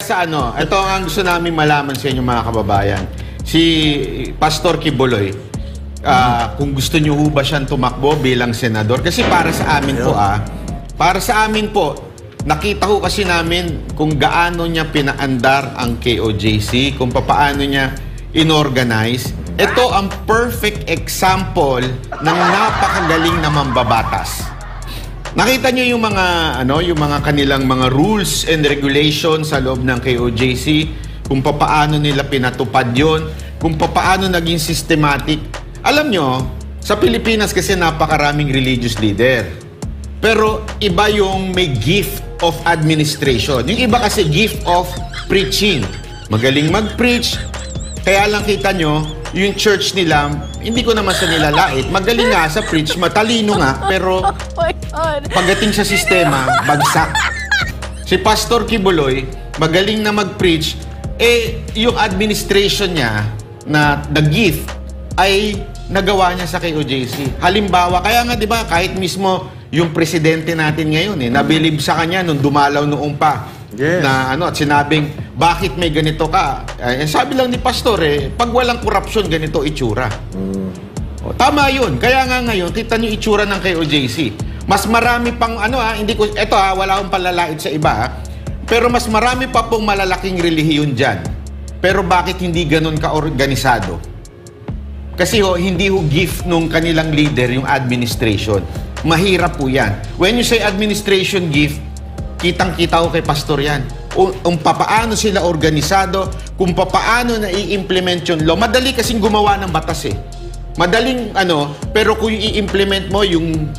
Sa ito ang gusto namin malaman sa inyo mga kababayan. Si Pastor Kibuloy, kung gusto niyo ho ba siyang tumakbo bilang senador? Kasi para sa amin po, nakita ho kasi namin kung gaano niya pinaandar ang KOJC, kung paano niya inorganize. Ito ang perfect example ng napakagaling na mambabatas. Nakita niyo yung mga kanilang mga rules and regulations sa loob ng KOJC, kung paano nila pinatupad yon, kung paano naging systematic. Alam nyo, sa Pilipinas kasi napakaraming religious leader. Pero iba yung may gift of administration. Yung iba kasi gift of preaching. Magaling mag-preach. Kaya lang kita nyo, yung church nila, hindi ko naman sa nilalait. Magaling nga sa preach, matalino nga, pero pagdating sa sistema, bagsak. Si Pastor Kibuloy, magaling na mag-preach, yung administration niya na the gift ay nagawa niya sa KOJC. Halimbawa, kaya nga 'di ba, kahit mismo yung presidente natin ngayon nabilib sa kanya nung dumalaw noong pa. Yes. Na at sinabing, bakit may ganito ka? Sabi lang ni Pastor pag walang korupsyon, ganito itsura. Tama yun. Kaya nga ngayon, kita niyo itsura ng KOJC. Mas marami pang hindi ko, wala akong palalait sa iba, pero mas marami pa pong malalaking relihiyon dyan. Pero bakit hindi ganun ka-organisado? Kasi hindi gift nung kanilang leader yung administration. Mahirap po yan. When you say administration gift, kitang-kita ko kay Pastor yan. Kung paano sila organisado, kung paano na i-implement yung law. Madali kasing gumawa ng batas Madaling pero kung i-implement mo yung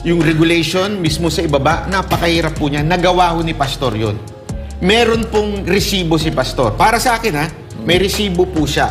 regulation mismo sa ibaba, napakahirap po niya. Nagawa ho ni Pastor yun. Meron pong resibo si Pastor. Para sa akin may resibo po siya.